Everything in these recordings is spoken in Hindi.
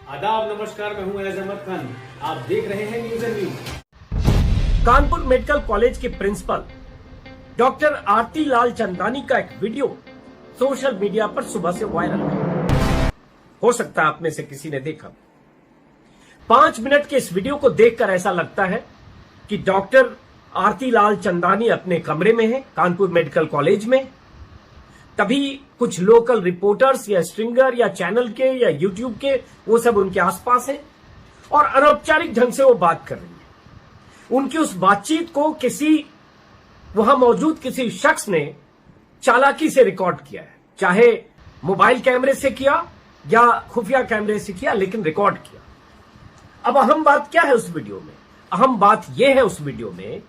आदाब, नमस्कार, मैं हूं अहमद खान। आप देख रहे हैं news and news. Kanpur medical college के प्रिंसिपल डॉक्टर आरती लाल चंदानी का एक वीडियो सोशल मीडिया पर सुबह से वायरल है। हो सकता है आप में से किसी ने देखा। 5 मिनट के इस वीडियो को देखकर ऐसा लगता है कि डॉक्टर आरती लाल चंदानी अपने कमरे में है कानपुर मेडिकल कॉलेज में। तभी कुछ लोकल रिपोर्टर्स या स्ट्रिंगर या चैनल के या यूट्यूब के वो सब उनके आसपास हैं और अनौपचारिक ढंग से वो बात कर रही है। उनकी उस बातचीत को वहां मौजूद किसी शख्स ने चालाकी से रिकॉर्ड किया है, चाहे मोबाइल कैमरे से किया या खुफिया कैमरे से किया, लेकिन रिकॉर्ड किया। अब अहम बात क्या है उस वीडियो में? अहम बात यह है उस वीडियो में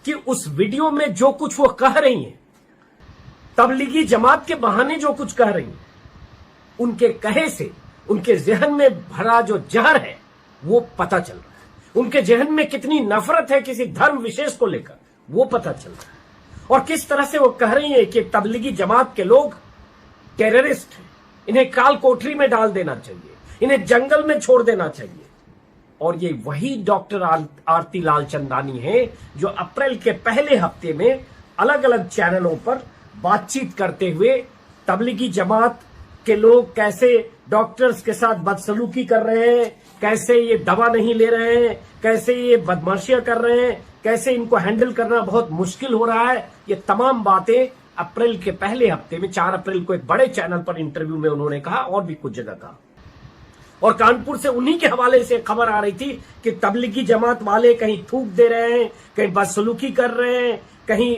कि उस वीडियो में जो कुछ वो कह रही हैं, तबलीगी जमात के बहाने जो कुछ कह रही हैं, उनके कहे से उनके जहन में भरा जो जहर है वो पता चल रहा है। उनके जहन में कितनी नफरत है किसी धर्म विशेष को लेकर वो पता चल रहा है। और किस तरह से वो कह रही है कि तबलीगी जमात के लोग टेररिस्ट हैं, इन्हें काल कोठरी में डाल देना चाहिए, इन्हें जंगल में छोड़ देना चाहिए। और ये वही डॉक्टर आरती लाल चंदानी है जो अप्रैल के पहले हफ्ते में अलग अलग चैनलों पर बातचीत करते हुए तबलीगी जमात के लोग कैसे डॉक्टर्स के साथ बदसलूकी कर रहे हैं, कैसे ये दवा नहीं ले रहे हैं, कैसे ये बदमाशियां कर रहे हैं, कैसे इनको हैंडल करना बहुत मुश्किल हो रहा है, ये तमाम बातें अप्रैल के पहले हफ्ते में 4 अप्रैल को एक बड़े चैनल पर इंटरव्यू में उन्होंने कहा और भी कुछ जगह कहा। और कानपुर से उन्हीं के हवाले से खबर आ रही थी कि तबलीगी जमात वाले कहीं थूक दे रहे हैं, कहीं बदसलूकी कर रहे हैं, कहीं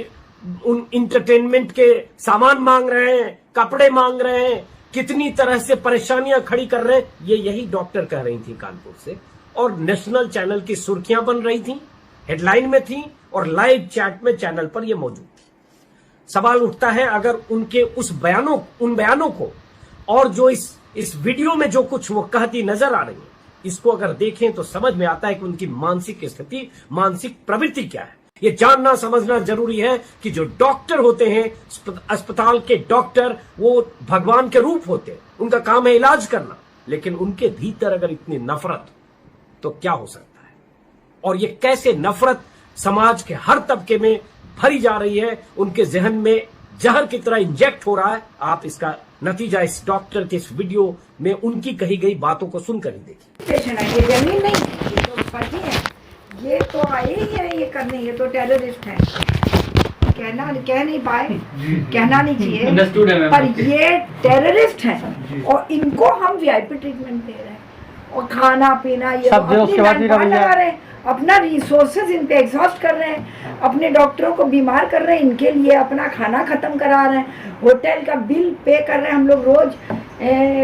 उन इंटरटेनमेंट के सामान मांग रहे हैं, कपड़े मांग रहे हैं, कितनी तरह से परेशानियां खड़ी कर रहे हैं। ये यही डॉक्टर कह रही थी कानपुर से, और नेशनल चैनल की सुर्खियां बन रही थी, हेडलाइन में थी और लाइव चैट में चैनल पर यह मौजूद थी। सवाल उठता है, अगर उनके उन बयानों को और जो इस वीडियो में जो कुछ वो कहती नजर आ रही है, इसको अगर देखें तो समझ में आता है कि उनकी मानसिक स्थिति, मानसिक प्रवृत्ति क्या है। ये जानना समझना जरूरी है कि जो डॉक्टर होते हैं, अस्पताल के डॉक्टर, वो भगवान के रूप होते हैं, उनका काम है इलाज करना, लेकिन उनके भीतर अगर इतनी नफरत तो क्या हो सकता है। और ये कैसे नफरत समाज के हर तबके में भरी जा रही है, उनके जहन में जहर की तरह इंजेक्ट हो रहा है। आप इसका नतीजा इस डॉक्टर के इस वीडियो में उनकी कही गई बातों को सुनकर ही देखिए। ये तो आए ही है ये करने, ये तो टेररिस्ट है, कह नहीं पाए, कहना नहीं चाहिए, पर ये टेररिस्ट है और इनको हम वीआईपी ट्रीटमेंट दे रहे हैं और खाना पीना ये लगा रहे हैं, अपना रिसोर्सेज इन पे एग्जॉस्ट कर रहे हैं, अपने डॉक्टरों को बीमार कर रहे हैं, इनके लिए अपना खाना खत्म करा रहे हैं, होटल का बिल पे कर रहे हैं। हम लोग रोज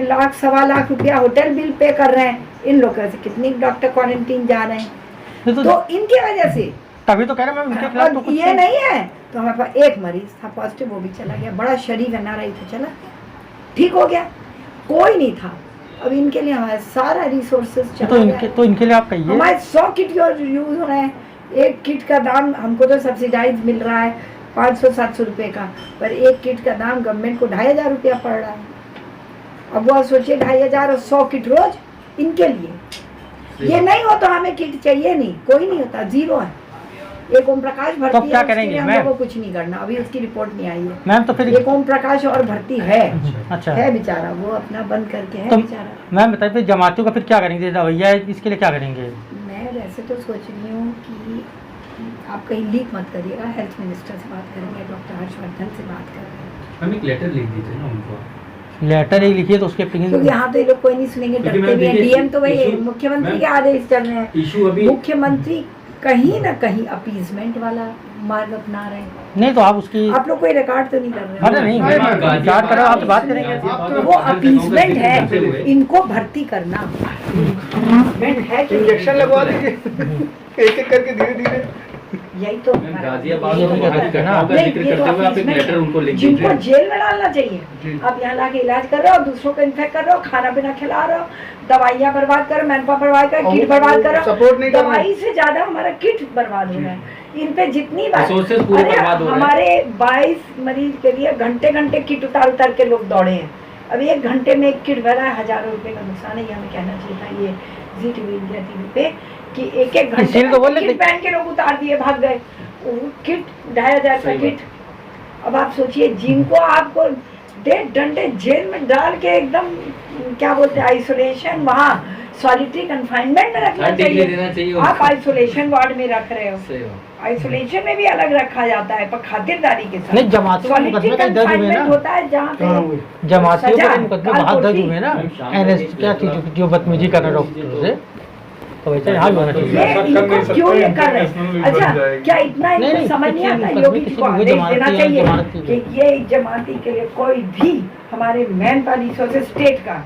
लाख सवा लाख रुपया होटल बिल पे कर रहे हैं। इन लोगों से कितनी डॉक्टर क्वारंटीन जा रहे हैं, तो इनकी वजह से तभी तो कह रहे हैं उनके खिलाफ तो ये नहीं है। तो हमारे पास एक मरीज था पॉजिटिव, वो भी चला गया, बड़ा शरीफ है, नारा था, चला ठीक हो गया, कोई नहीं था। अब इनके लिए हमारे सारा रिसोर्सेज तो इनके लिए आप कहिए, हमारे 100 किट यूज हो रहे हैं। एक किट का दाम हमको तो सब्सिडाइज मिल रहा है 500-700 रुपए का, पर एक किट का दाम गवर्नमेंट को 2500 रुपया पड़ रहा है। अब वो सोचिए 2500 और 100 किट रोज इनके लिए। ये नहीं हो तो हमें किट चाहिए नहीं, कोई नहीं होता, जीरो है। एक ओम प्रकाश भर्ती तो क्या करेंगे हम लोगों को कुछ नहीं करना, अभी उसकी रिपोर्ट नहीं आई है मैम। तो फिर एक ओम प्रकाश और भर्ती है, अच्छा है बेचारा, वो अपना बंद करके है तो बेचारा। मैम बताइए फिर जमातियों का फिर क्या करेंगे, भैया इसके लिए क्या करेंगे? मैं वैसे तो सोच रही हूँ कि आप कहीं लीक मत करिएगा, हेल्थ मिनिस्टर से बात करेंगे, डॉक्टर हर्षवर्धन से बात करेंगे। हम एक लेटर लिख दीजिए ना उनको, लेटर ही लिखिए तो उसके क्योंकि यहाँ तो ये लोग कोई नहीं सुनेंगे, डरते भी हैं। डीएम तो वही मुख्यमंत्री के आदेश चल रहे हैं, मुख्यमंत्री कहीं ना कहीं अपीजमेंट वाला मार्ग अपना रहे हैं। नहीं तो आप उसकी, आप लोग कोई रिकॉर्ड तो नहीं कर रहे? अरे नहीं, रिकॉर्ड करो, आप बात करेंगे। वो अपीजमेंट है, इनको भर्ती करना है, इंजेक्शन लगवा देंगे एक एक करके धीरे धीरे। यही तो जिनको जेल में डालना चाहिए। आप यहाँ लाके इलाज कर रहे हो, दूसरों को इन्फेक्ट कर रहे हो, खाना पीना खिला रहे हो, दवाइयाँ बर्बाद करो, मैनपावर बर्बाद करो, किट बर्बाद करो। दवाई से ज्यादा हमारा किट बर्बाद हो रहा है। इन पे जितनी बार हमारे 22 मरीज के लिए घंटे घंटे किट उतार के लोग दौड़े हैं। अभी 1 घंटे में एक किट भरा है, हजारों रुपए का नुकसान है। ये हमें कहना चाहिए था ये जी टीवी, इंडिया टीवी पे कि एक घंटे में किट पहन के लोग उतार दिए, भाग गए। किट 2500 का किट। अब आप सोचिए, जिनको आपको 1.5 घंटे जेल में डाल के एकदम क्या बोलते हैं आइसोलेशन, वहाँ सॉलिटरी कन्फाइनमेंट में रखना चाहिए, आप आइसोलेशन वार्ड में रख रहे हो। आइसोलेशन में भी अलग रखा जाता है, पर खातिरदारी के साथ। नहीं, जमातियों का मुकदमे का दर्ज हुए ना, होता है जहाँ पे जमातियों का मुकदमे बहुत दर्ज हुए ना, एनएस क्या चीज जो बदतमीजी करना डॉक्टर से, तो वैसे यहाँ होना चाहिए। क्यों ये कर रहे हैं? अच्छा, क्या इतना इनको समझ नहीं आता? योगी जी को आदेश देना चाहिए कि ये जमाती के लिए कोई भी हमारे मैन पावर रिसोर्सेज स्टेट का,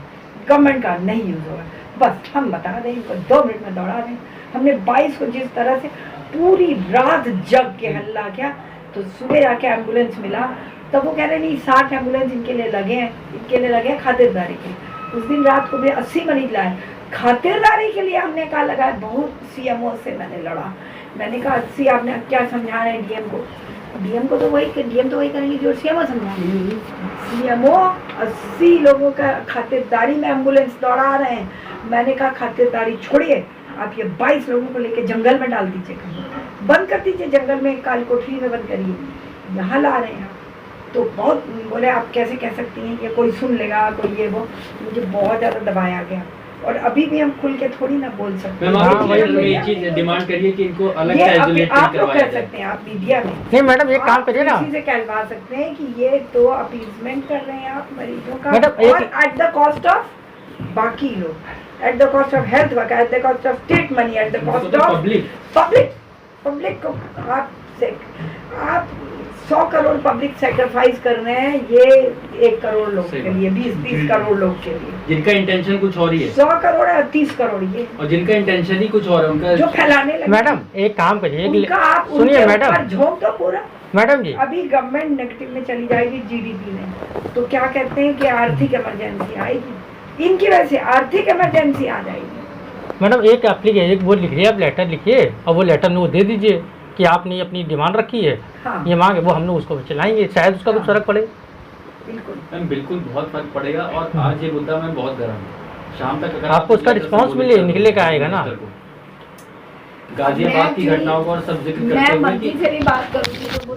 गवर्नमेंट का नहीं यूज होगा। बस हम बता दें, इनको 2 मिनट में दौड़ा दें। हमने 22 को जिस तरह से पूरी रात जग के हल्ला किया, तो सुबह जाके एम्बुलेंस मिला, तब वो कह रहे नहीं 60 एम्बुलेंस इनके लिए लगे हैं खातिरदारी के। उस दिन रात को भी 80 मरीज लाए खातिरदारी के लिए। हमने कहा लगा, बहुत सीएमओ से मैंने लड़ा, मैंने कहा 80 आपने क्या समझा रहे हैं डीएम को? डीएम तो वही करेंगे जो सीएमओ समझाएंगे। सीएमओ 80 लोगों का खातिरदारी में एम्बुलेंस दौड़ा रहे हैं। मैंने कहा खातिरदारी छोड़िए, आप ये 22 लोगों को लेके जंगल में डाल दीजिए, बंद कर दीजिए जंगल में, काल कोठरी में बंद करिए, यहाँ ला रहे हैं। तो बहुत बोले आप कैसे कह सकती हैं कि कोई सुन लेगा, कोई ये वो। मुझे बहुत ज़्यादा दबाया गया, और अभी भी हम खुल के थोड़ी ना बोल सकते हैं। चीज डिमांड करिए कि इनको अलग से आइसोलेट आप लोग कर सकते हैं, आप मीडिया में। नहीं मैडम, एक काम करिए ना, किसी से कहलवा सकते हैं कि ये तो अपीजमेंट कर रहे हैं आप मरीजों का, और एट द कॉस्ट ऑफ बाकी लोग, at the cost of health worker, at the cost of state money, at the cost of public को आप 100 करोड़ पब्लिक सैक्रिफाइस कर रहे हैं, ये 1 करोड़ लोग के लिए, 20-30 करोड़ लोग के लिए, जिनका इंटेंशन कुछ और ही है। 100 करोड़ है, 30 करोड़ ये, और जिनका इंटेंशन ही कुछ और है, उनका जो फैलाने लगे। मैडम एक काम करिए, सुनिए मैडम, झोंक दो पूरा। मैडम जी, अभी गवर्नमेंट नेगेटिव में चली जाएगी जीडीपी में, तो क्या कहते हैं कि आर्थिक इमरजेंसी आएगी, इनकी वजह से आर्थिक इमरजेंसी आ जाएगी। मैडम एक एप्लीकेशन वो लिखिए, आप लेटर लिखिए, और वो लेटर में वो दे दीजिए कि आपने अपनी डिमांड रखी है। हाँ। ये मांग है, वो हम लोग उसको चलाएंगे, शायद उसका कुछ फर्क पड़े। बिल्कुल मैम, बिल्कुल बहुत फर्क पड़ेगा। और आज ये मुद्दा मैम बहुत गर्म है, शाम तक अगर आपको उसका रिस्पॉन्स मिले, निकले का आएगा ना। गाजियाबाद की घटनाओं को और सब जिक्र करते हुए मैं मंत्री से भी बात करूंगी, तो वो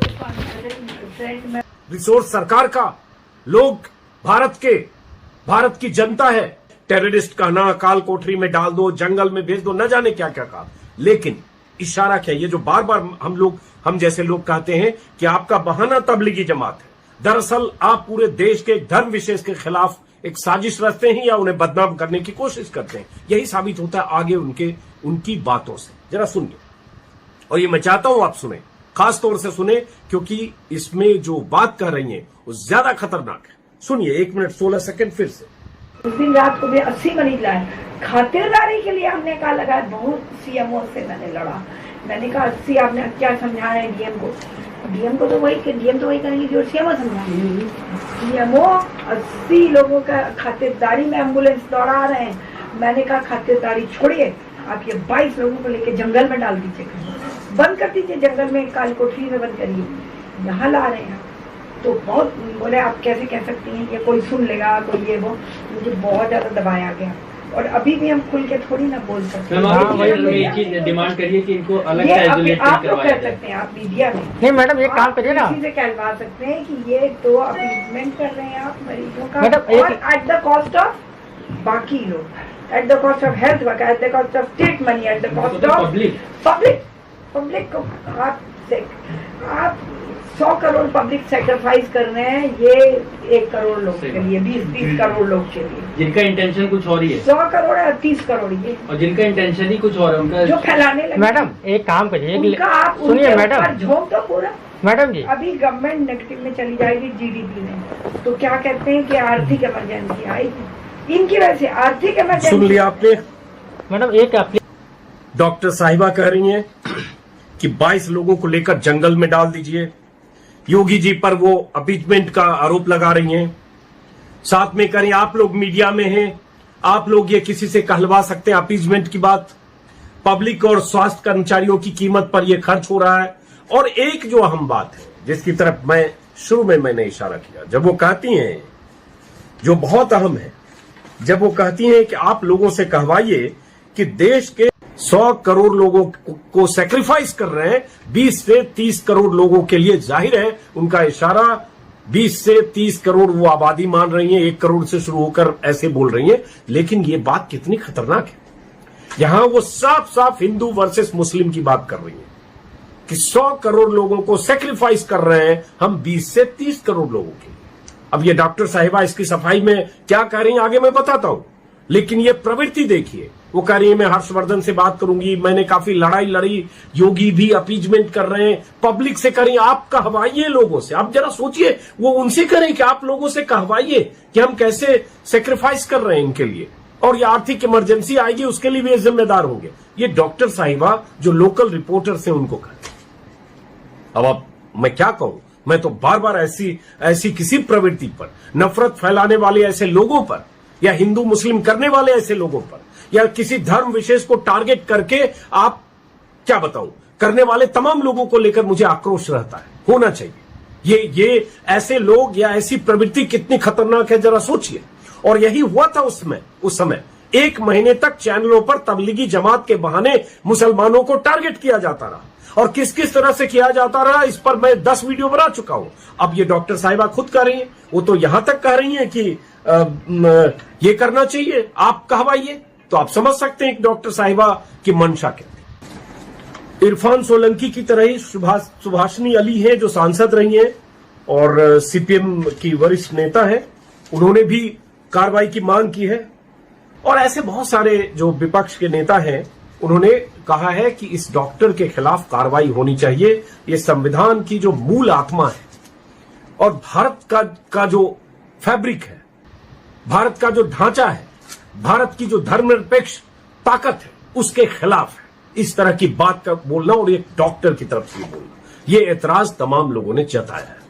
रिसोर्स सरकार का, लोग भारत की जनता है। टेररिस्ट कहना, काल कोठरी में डाल दो, जंगल में भेज दो, न जाने क्या क्या कहा, लेकिन इशारा क्या, ये जो बार बार हम जैसे लोग कहते हैं कि आपका बहाना तबलीगी जमात है, दरअसल आप पूरे देश के धर्म विशेष के खिलाफ एक साजिश रचते हैं या उन्हें बदनाम करने की कोशिश करते हैं। यही साबित होता है आगे उनकी बातों से। जरा सुनिए, और ये मैं चाहता हूं आप सुने, खास तौर से सुने, क्योंकि इसमें जो बात कर रही हैं वो ज्यादा खतरनाक है। सुनिए, 1 मिनट 16 सेकंड फिर से। उस दिन रात को भी 80 मरीज लाए खातिरदारी के लिए। हमने कहा लगा, बहुत सीएमओ से मैंने लड़ा, मैंने कहा 80 आपने क्या समझा रहे हैं डीएम को? तो वही करेंगे जो सीएमओ समझाएंगे। सीएमओ 80 लोगों का खातिरदारी में एम्बुलेंस दौड़ा रहे हैं। मैंने कहा खातिरदारी छोड़िए, आप ये 22 लोगों को लेके जंगल में डाल दीजिए, बंद कर दीजिए जंगल में, काल कोठरी में बंद करिए, यहाँ ला रहे हैं। तो बहुत बोले आप कैसे कह सकती हैं कि कोई सुन लेगा, कोई ये वो। मुझे बहुत ज्यादा दबाया गया, और अभी भी हम खुल के थोड़ी ना बोल सकते हैं। चीज डिमांड करिए कि इनको अलग से आइसोलेट आप लोग कर सकते हैं, आप मीडिया में। नहीं मैडम, एक काम करिए ना, किसी से कहलवा सकते हैं कि ये तो अपीजमेंट कर रहे हैं आप मरीजों का, और एट द कॉस्ट ऑफ बाकी लोग, at the cost of health worker, at the cost of state money, at the cost of public को आप 100 करोड़ पब्लिक सैक्रिफाइस कर रहे हैं, ये 1 करोड़ लोग के लिए, 20-30 करोड़ लोग के लिए, जिनका इंटेंशन कुछ और ही है। 100 करोड़ है, 30 करोड़ ये, और जिनका इंटेंशन ही कुछ और है, उनका जो फैलाने लगे। मैडम एक काम करिए, सुनिए मैडम, झोंक दो पूरा। मैडम जी, अभी गवर्नमेंट नेगेटिव में चली जाएगी जीडीपी में, तो क्या कहते हैं कि आर्थिक इमरजेंसी आएगी, इनकी वजह से आर्थिक इमरजेंसी। सुन लिया आपने? मैडम एक डॉक्टर साहिबा कह रही हैं कि 22 लोगों को लेकर जंगल में डाल दीजिए। योगी जी पर वो अपीजमेंट का आरोप लगा रही हैं। साथ में करें, आप लोग मीडिया में हैं, आप लोग ये किसी से कहलवा सकते हैं अपीजमेंट की बात? पब्लिक और स्वास्थ्य कर्मचारियों की कीमत पर यह खर्च हो रहा है। और एक जो अहम बात है जिसकी तरफ मैं शुरू में मैंने इशारा किया, जब वो कहती हैं जो बहुत अहम है, जब वो कहती हैं कि आप लोगों से कहवाइए कि देश के 100 करोड़ लोगों को सैक्रिफाइस कर रहे हैं 20 से 30 करोड़ लोगों के लिए। जाहिर है उनका इशारा 20 से 30 करोड़ वो आबादी मान रही है, 1 करोड़ से शुरू होकर ऐसे बोल रही है। लेकिन ये बात कितनी खतरनाक है, यहां वो साफ साफ हिंदू वर्सेस मुस्लिम की बात कर रही है कि 100 करोड़ लोगों को सैक्रिफाइस कर रहे हैं हम 20 से 30 करोड़ लोगों के लिए। अब ये डॉक्टर साहिबा इसकी सफाई में क्या कह रही हैं आगे मैं बताता हूं, लेकिन ये प्रवृत्ति देखिए। वो कह रही है मैं हर्षवर्धन से बात करूंगी, मैंने काफी लड़ाई लड़ी, योगी भी अपीजमेंट कर रहे हैं, पब्लिक से करें, आप कहवाइए लोगों से। आप जरा सोचिए, वो उनसे करें कि आप लोगों से कहवाइए कि हम कैसे सेक्रीफाइस कर रहे हैं इनके लिए, और ये आर्थिक इमरजेंसी आएगी उसके लिए भी ये जिम्मेदार होंगे। ये डॉक्टर साहिबा जो लोकल रिपोर्टर से उनको कहते। अब मैं क्या कहूं, मैं तो बार बार ऐसी किसी प्रवृत्ति पर, नफरत फैलाने वाले ऐसे लोगों पर, या हिंदू मुस्लिम करने वाले ऐसे लोगों पर, या किसी धर्म विशेष को टारगेट करके आप क्या बताऊं करने वाले तमाम लोगों को लेकर मुझे आक्रोश रहता है। होना चाहिए ये ऐसे लोग या ऐसी प्रवृत्ति कितनी खतरनाक है जरा सोचिए। और यही हुआ था उस समय 1 महीने तक चैनलों पर तबलीगी जमात के बहाने मुसलमानों को टारगेट किया जाता रहा, और किस किस तरह से किया जाता रहा इस पर मैं 10 वीडियो बना चुका हूं। अब ये डॉक्टर साहिबा खुद कह रही है, वो तो यहां तक कह रही है कि ये करना चाहिए, आप कहवाइए। तो आप समझ सकते हैं कि डॉक्टर साहिबा की मंशा क्या थी। इरफान सोलंकी की तरह ही सुभाषिनी अली है जो सांसद रही हैं और सीपीएम की वरिष्ठ नेता है, उन्होंने भी कार्रवाई की मांग की है। और ऐसे बहुत सारे जो विपक्ष के नेता हैं उन्होंने कहा है कि इस डॉक्टर के खिलाफ कार्रवाई होनी चाहिए। ये संविधान की जो मूल आत्मा है और भारत का जो फैब्रिक है, भारत का जो ढांचा है, भारत की जो धर्मनिरपेक्ष ताकत है, उसके खिलाफ है इस तरह की बात का बोलना, और एक डॉक्टर की तरफ से बोलना। ये एतराज तमाम लोगों ने जताया है।